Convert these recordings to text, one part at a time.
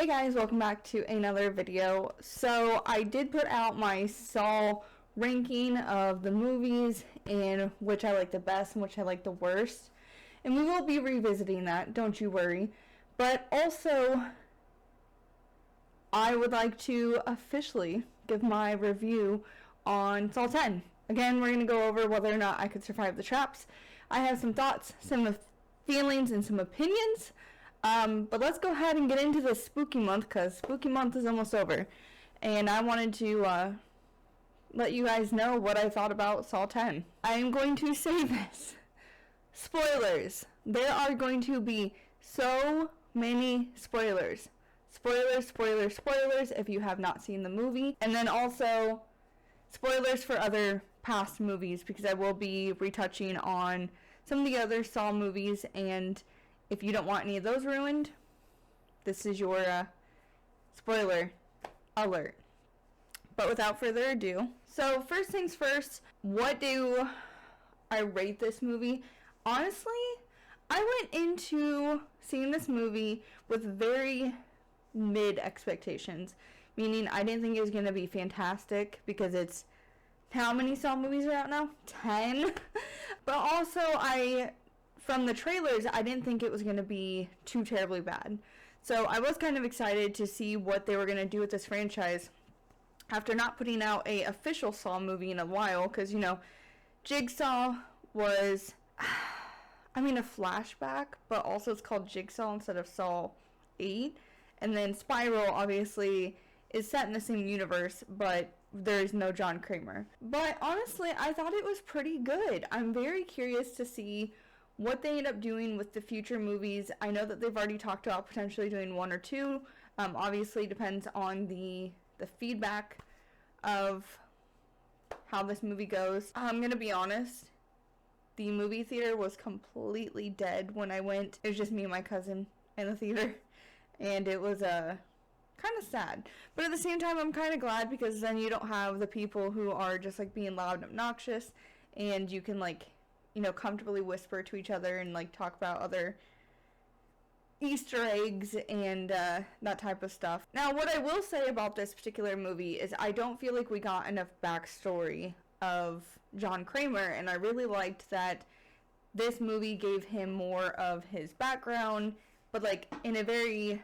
Hey guys, welcome back to another video. So I did put out my Saw ranking of the movies and which I like the best and which I like the worst. And we will be revisiting that, don't you worry. But also, I would like to officially give my review on Saw 10. Again, we're going to go over whether or not I could survive the traps. I have some thoughts, some feelings, and some opinions. But let's go ahead and get into this spooky month, because spooky month is almost over. And I wanted to let you guys know what I thought about Saw 10. I am going to say this. Spoilers. There are going to be so many spoilers. Spoilers, spoilers, spoilers if you have not seen the movie. And then also spoilers for other past movies, because I will be retouching on some of the other Saw movies, and if you don't want any of those ruined, this is your spoiler alert. But without further ado, so first things first, what do I rate this movie? Honestly, I went into seeing this movie with very mid expectations, meaning I didn't think it was going to be fantastic, because it's, how many Saw movies are out now? 10? But also, from the trailers, I didn't think it was going to be too terribly bad. So I was kind of excited to see what they were going to do with this franchise after not putting out a official Saw movie in a while, because, you know, Jigsaw was, I mean, a flashback, but also it's called Jigsaw instead of Saw 8. And then Spiral, obviously, is set in the same universe, but there's no John Kramer. But honestly, I thought it was pretty good. I'm very curious to see what they end up doing with the future movies. I know that they've already talked about potentially doing 1 or 2. Obviously depends on the feedback of how this movie goes. I'm gonna be honest, the movie theater was completely dead when I went. It was just me and my cousin in the theater, and it was kind of sad. But at the same time, I'm kind of glad, because then you don't have the people who are just like being loud and obnoxious, and you can, like, you know, comfortably whisper to each other and like talk about other Easter eggs and that type of stuff. Now, what I will say about this particular movie is I don't feel like we got enough backstory of John Kramer, and I really liked that this movie gave him more of his background, but like in a very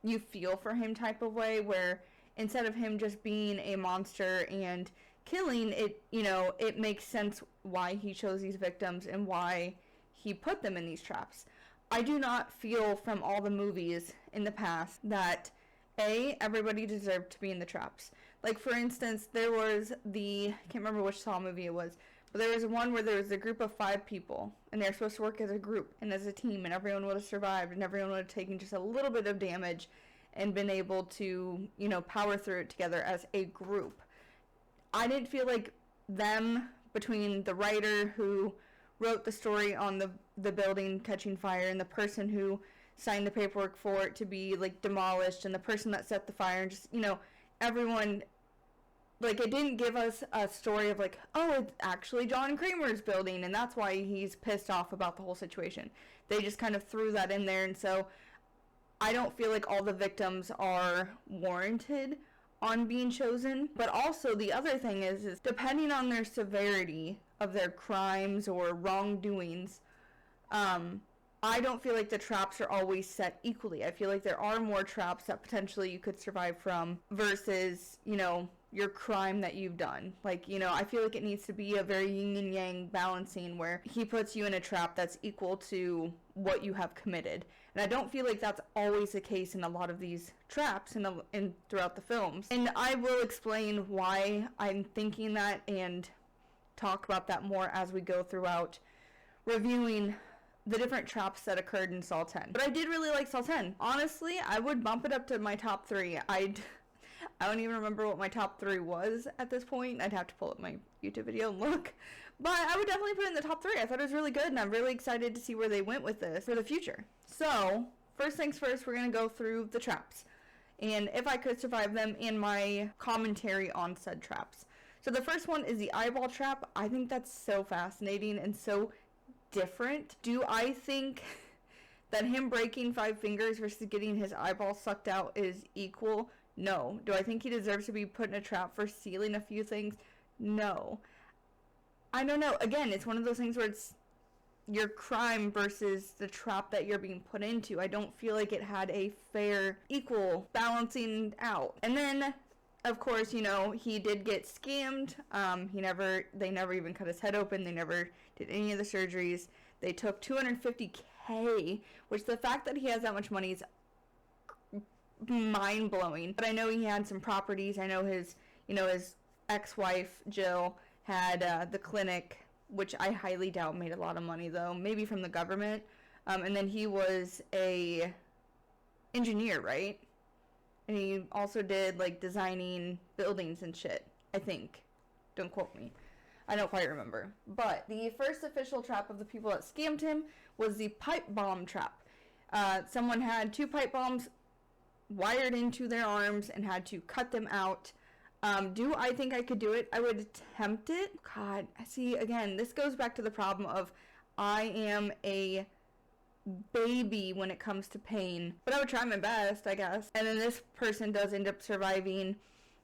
you feel for him type of way, where instead of him just being a monster and killing it, you know, it makes sense why he chose these victims and why he put them in these traps. I do not feel from all the movies in the past that everybody deserved to be in the traps. Like, for instance, there was I can't remember which Saw movie it was, but there was one where there was a group of 5 people, and they're supposed to work as a group and as a team, and everyone would have survived, and everyone would have taken just a little bit of damage and been able to, you know, power through it together as a group. I didn't feel like them, between the writer who wrote the story on the building catching fire, and the person who signed the paperwork for it to be, like, demolished, and the person that set the fire, and just, you know, everyone, like, it didn't give us a story of, like, oh, it's actually John Kramer's building, and that's why he's pissed off about the whole situation. They just kind of threw that in there, and so I don't feel like all the victims are warranted on being chosen. But also the other thing is depending on their severity of their crimes or wrongdoings, I don't feel like the traps are always set equally. I feel like there are more traps that potentially you could survive from versus, you know, your crime that you've done. Like, you know, I feel like it needs to be a very yin and yang balancing, where he puts you in a trap that's equal to what you have committed. And I don't feel like that's always the case in a lot of these traps in throughout the films. And I will explain why I'm thinking that and talk about that more as we go throughout reviewing the different traps that occurred in Saw 10. But I did really like Saw 10. Honestly, I would bump it up to my top 3. I don't even remember what my top 3 was at this point. I'd have to pull up my YouTube video and look. But I would definitely put it in the top 3. I thought it was really good, and I'm really excited to see where they went with this for the future. So, first things first, we're going to go through the traps, and if I could survive them, in my commentary on said traps. So the first one is the eyeball trap. I think that's so fascinating and so different. Do I think That him breaking 5 fingers versus getting his eyeball sucked out is equal? No. Do I think he deserves to be put in a trap for stealing a few things? No. I don't know. Again, it's one of those things where it's your crime versus the trap that you're being put into. I don't feel like it had a fair, equal balancing out. And then, of course, you know, he did get scammed. They never even cut his head open. They never did any of the surgeries. They took $250K, which the fact that he has that much money is mind-blowing. But I know he had some properties. I know his ex-wife, Jill, had the clinic, which I highly doubt made a lot of money, though. Maybe from the government. And then he was a engineer, right? And he also did, like, designing buildings and shit, I think. Don't quote me. I don't quite remember. But the first official trap of the people that scammed him was the pipe bomb trap. Someone had 2 pipe bombs wired into their arms and had to cut them out. Do I think I could do it? I would attempt it. God, see, again, this goes back to the problem of I am a baby when it comes to pain. But I would try my best, I guess. And then this person does end up surviving.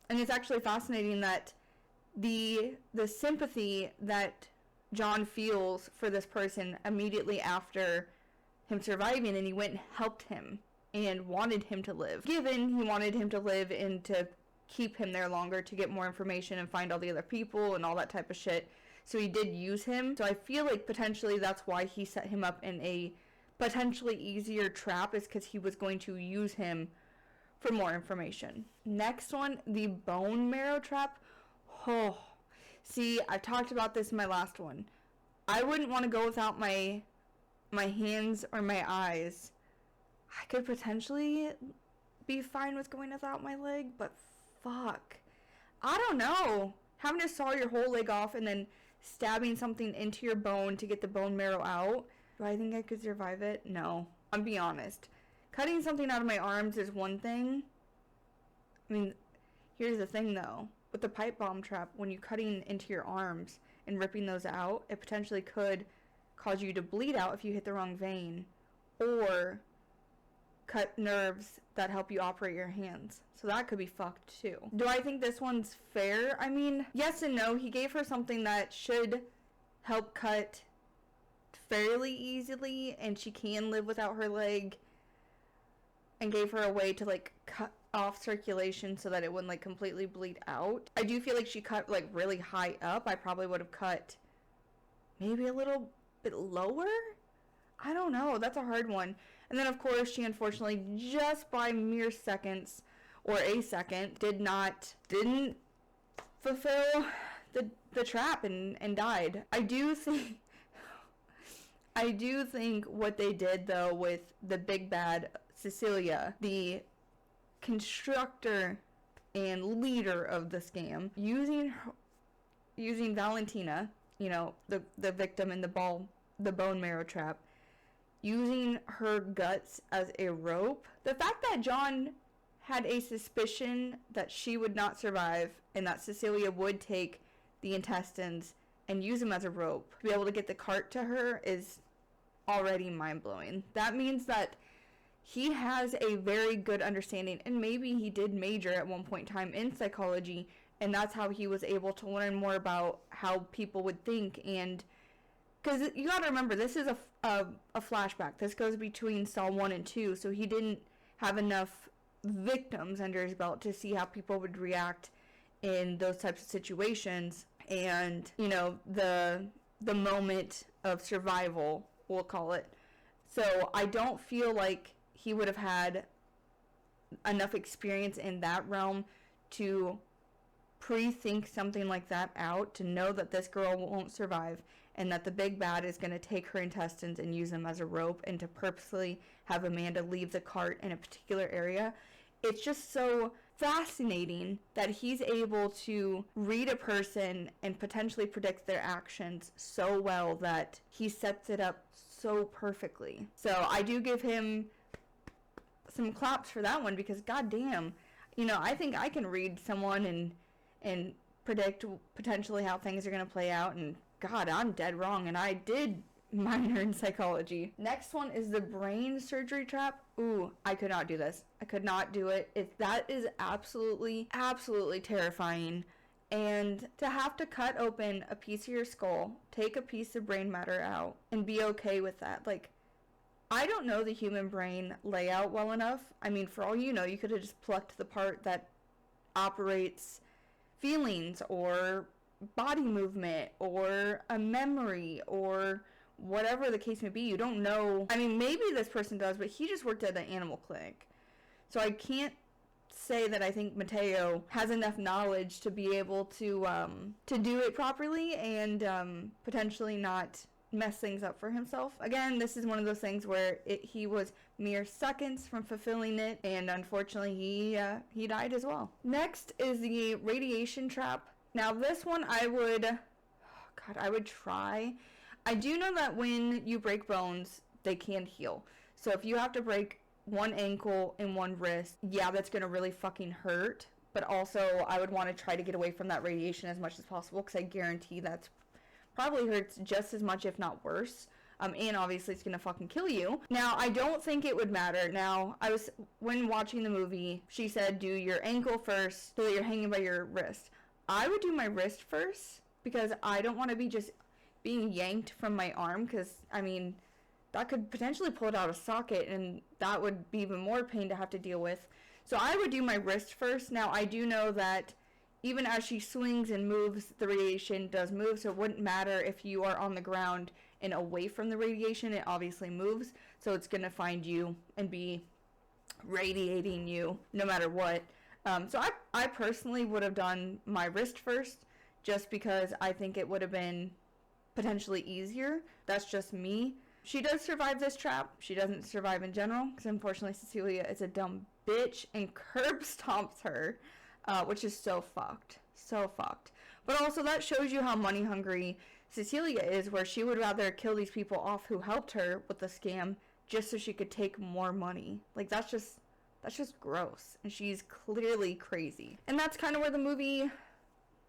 And it's actually fascinating that the sympathy that John feels for this person immediately after him surviving, and he went and helped him and wanted him to live. Given he wanted him to live and to keep him there longer to get more information and find all the other people and all that type of shit. So he did use him. So I feel like potentially that's why he set him up in a potentially easier trap, is because he was going to use him for more information. Next one, the bone marrow trap. Oh, see, I talked about this in my last one. I wouldn't want to go without my hands or my eyes. I could potentially be fine with going without my leg, but fuck. I don't know. Having to saw your whole leg off and then stabbing something into your bone to get the bone marrow out. Do I think I could survive it? No. I'm being honest. Cutting something out of my arms is one thing. I mean, here's the thing though. With the pipe bomb trap, when you're cutting into your arms and ripping those out, it potentially could cause you to bleed out if you hit the wrong vein, or cut nerves that help you operate your hands. So that could be fucked too. Do I think this one's fair? I mean, yes and no. He gave her something that should help cut fairly easily, and she can live without her leg, and gave her a way to, like, cut off circulation so that it wouldn't, like, completely bleed out. I do feel like she cut, like, really high up. I probably would have cut maybe a little bit lower? I don't know. That's a hard one. And then, of course, she unfortunately, just by mere seconds, or a second, didn't fulfill the trap and died. I do think what they did, though, with the big bad Cecilia, the constructor and leader of the scam, using Valentina, you know, the victim in the bone marrow trap, using her guts as a rope. The fact that John had a suspicion that she would not survive and that Cecilia would take the intestines and use them as a rope to be able to get the cart to her is already mind-blowing. That means that he has a very good understanding, and maybe he did major at one point in time in psychology, and that's how he was able to learn more about how people would think. And because you gotta remember, this is a flashback. This goes between Saw 1 and 2, so he didn't have enough victims under his belt to see how people would react in those types of situations, and, you know, the moment of survival, we'll call it. So I don't feel like he would have had enough experience in that realm to pre-think something like that out, to know that this girl won't survive and that the big bad is going to take her intestines and use them as a rope, and to purposely have Amanda leave the cart in a particular area. It's just so fascinating that he's able to read a person and potentially predict their actions so well that he sets it up so perfectly. So I do give him some claps for that one, because goddamn, you know, I think I can read someone and predict potentially how things are going to play out, and God, I'm dead wrong, and I did minor in psychology. Next one is the brain surgery trap. Ooh, I could not do this. I could not do it. That is absolutely, absolutely terrifying. And to have to cut open a piece of your skull, take a piece of brain matter out, and be okay with that. Like, I don't know the human brain layout well enough. I mean, for all you know, you could have just plucked the part that operates feelings or body movement or a memory or whatever the case may be. You don't know. I mean, maybe this person does, but he just worked at an animal clinic. So I can't say that I think Mateo has enough knowledge to be able to do it properly and potentially not mess things up for himself. Again, this is one of those things where he was mere seconds from fulfilling it, and unfortunately he died as well. Next is the radiation trap. Now this one I would try. I do know that when you break bones, they can heal. So if you have to break one ankle and one wrist, yeah, that's gonna really fucking hurt. But also, I would want to try to get away from that radiation as much as possible, because I guarantee that's probably hurts just as much, if not worse. And obviously it's gonna fucking kill you. Now, I don't think it would matter. Now, when watching the movie, she said do your ankle first so that you're hanging by your wrist. I would do my wrist first, because I don't want to be just being yanked from my arm, because, I mean, that could potentially pull it out of socket, and that would be even more pain to have to deal with. So I would do my wrist first. Now, I do know that even as she swings and moves, the radiation does move, so it wouldn't matter if you are on the ground and away from the radiation. It obviously moves, so it's going to find you and be radiating you no matter what. So I personally would have done my wrist first, just because I think it would have been potentially easier. That's just me. She does survive this trap. She doesn't survive in general, because unfortunately Cecilia is a dumb bitch and curb stomps her, which is so fucked. So fucked. But also that shows you how money hungry Cecilia is, where she would rather kill these people off who helped her with the scam just so she could take more money. Like, that's just gross. And she's clearly crazy. And that's kind of where the movie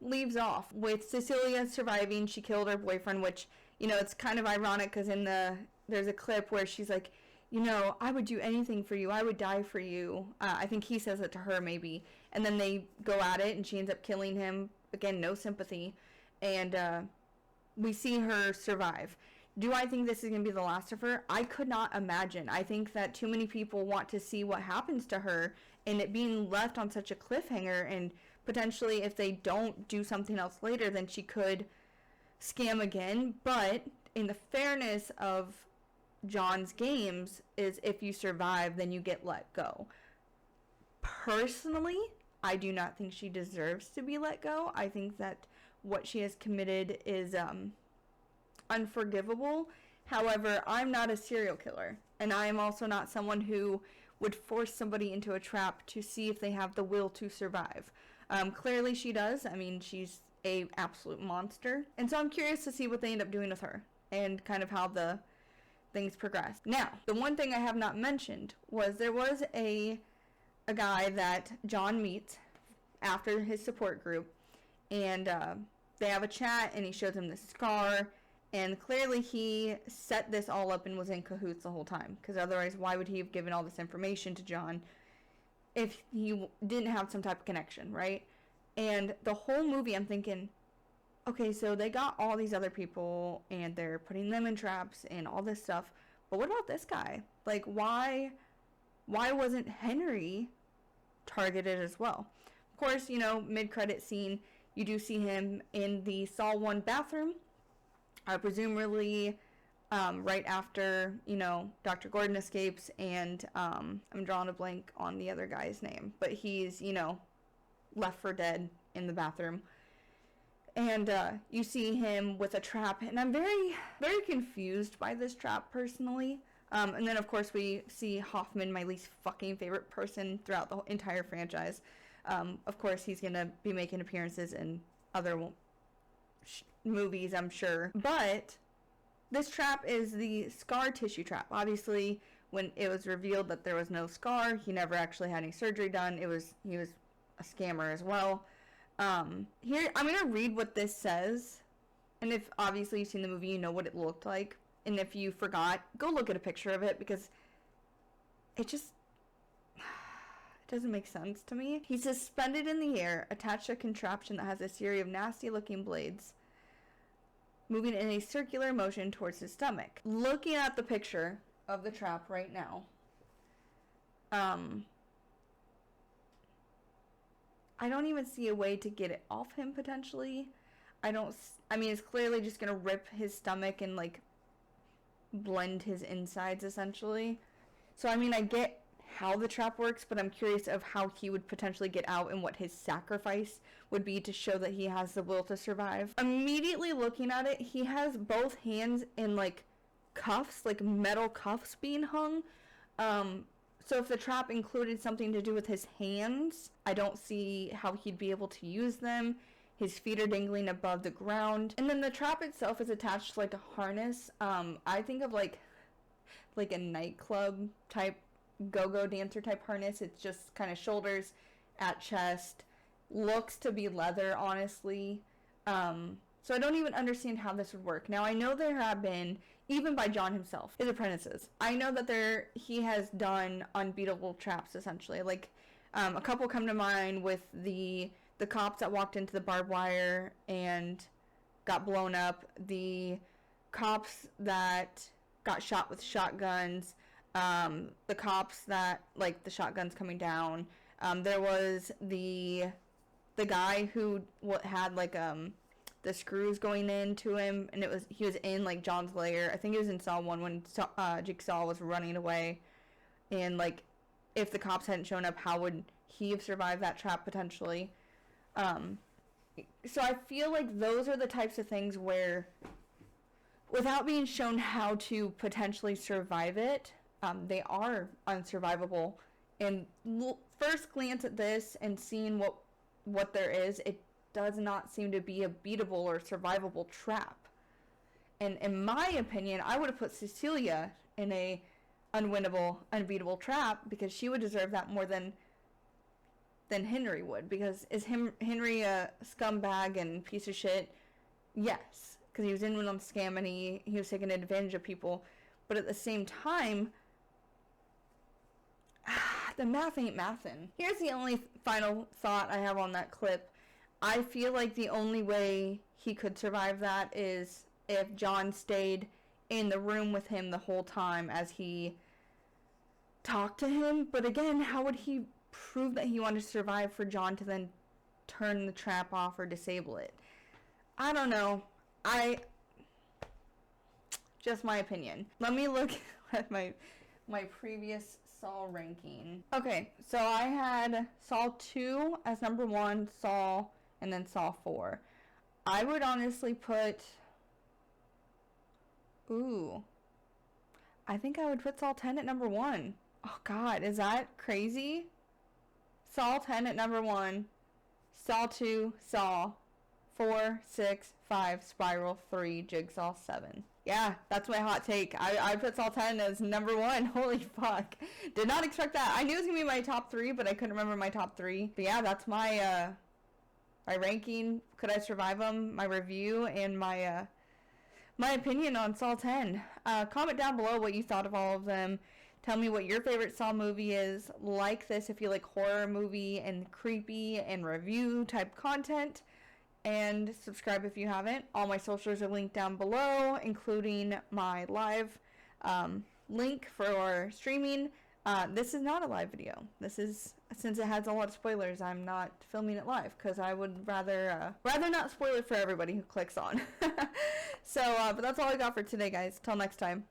leaves off, with Cecilia surviving. She killed her boyfriend, which, you know, it's kind of ironic, because there's a clip where she's like, you know, I would do anything for you. I would die for you. I think he says it to her, maybe. And then they go at it, and she ends up killing him. Again, no sympathy. And we see her survive. Do I think this is going to be the last of her? I could not imagine. I think that too many people want to see what happens to her, and it being left on such a cliffhanger, and potentially if they don't do something else later, then she could scam again. But in the fairness of John's games, is if you survive, then you get let go. Personally, I do not think she deserves to be let go. I think that what she has committed is unforgivable. However, I'm not a serial killer, and I am also not someone who would force somebody into a trap to see if they have the will to survive. Clearly she does. I mean, she's a absolute monster, and so I'm curious to see what they end up doing with her and kind of how the things progress. Now, the one thing I have not mentioned was there was a guy that John meets after his support group, and they have a chat, and he shows him this scar, and clearly he set this all up and was in cahoots the whole time, because otherwise why would he have given all this information to John if he didn't have some type of connection, right? And the whole movie I'm thinking, okay, so they got all these other people and they're putting them in traps and all this stuff, but what about this guy? Like, why wasn't Henry targeted as well? Of course, you know, mid-credit scene, you do see him in the Saw 1 bathroom, presumably right after, you know, Dr. Gordon escapes, and I'm drawing a blank on the other guy's name, but he's, you know, left for dead in the bathroom. And you see him with a trap, and I'm very, very confused by this trap, personally. And then, of course, we see Hoffman, my least fucking favorite person throughout the entire franchise. Of course, he's going to be making appearances in other movies, I'm sure. But this trap is the scar tissue trap. Obviously, when it was revealed that there was no scar, he never actually had any surgery done. He was a scammer as well. Here, I'm going to read what this says. And if obviously you've seen the movie, you know what it looked like and if you forgot, go look at a picture of it, because it just it doesn't make sense to me. He's suspended in the air, attached to a contraption that has a series of nasty looking blades moving in a circular motion towards his stomach. Looking at the picture of the trap right now, I don't even see a way to get it off him, potentially. I mean, it's clearly just gonna rip his stomach and, like, blend his insides, essentially. So, I mean, I get how the trap works, but I'm curious of how he would potentially get out and what his sacrifice would be to show that he has the will to survive. Immediately looking at it, he has both hands in, like, cuffs, like metal cuffs being hung. So if the trap included something to do with his hands, I don't see how he'd be able to use them. His feet are dangling above the ground. And then the trap itself is attached to, like, a harness. I think of, like a nightclub type, go-go dancer type harness. It's just kind of shoulders at chest. Looks to be leather, honestly. So I don't even understand how this would work. Now, I know there have been, even by John himself, his apprentices, I know that he has done unbeatable traps, essentially. Like, a couple come to mind with the cops that walked into the barbed wire and got blown up, the cops that got shot with shotguns, the cops that, like, the shotguns coming down. There was the guy who had, like, the screws going into him, and he was in, like, John's lair. I think it was in Saw 1 when Jigsaw was running away, and, like, if the cops hadn't shown up, how would he have survived that trap, potentially? So I feel like those are the types of things where, without being shown how to potentially survive it, they are unsurvivable. And first glance at this and seeing what there is, it does not seem to be a beatable or survivable trap. And in my opinion, I would have put Cecilia in a unwinnable, unbeatable trap, because she would deserve that more than Henry would. Because is Henry a scumbag and piece of shit? Yes, because he was in on the scam and he was taking advantage of people. But at the same time, the math ain't mathin'. Here's the only final thought I have on that clip. I feel like the only way he could survive that is if John stayed in the room with him the whole time as he talked to him. But again, how would he prove that he wanted to survive for John to then turn the trap off or disable it? I don't know. Just my opinion. Let me look at my previous Saw ranking. Okay, so I had Saw 2 as number 1, Saw, and then Saw 4. I would honestly put... I think I would put Saw 10 at number 1. Oh god, is that crazy? Saw 10 at number 1, Saw 2, Saw, 4, 6, 5, Spiral, 3, Jigsaw, 7. Yeah, that's my hot take. I put Saw 10 as number 1. Holy fuck. Did not expect that. I knew it was going to be my top 3, but I couldn't remember my top 3. But yeah, that's my ranking. Could I survive them? My review and my opinion on Saw 10. Comment down below what you thought of all of them. Tell me what your favorite Saw movie is. Like this if you like horror movie and creepy and review type content. And subscribe if you haven't. All my socials are linked down below, including my live link for streaming. This is not a live video. This is, since it has a lot of spoilers, I'm not filming it live, because I would rather not spoil it for everybody who clicks on. So, but that's all I got for today, guys. Till next time.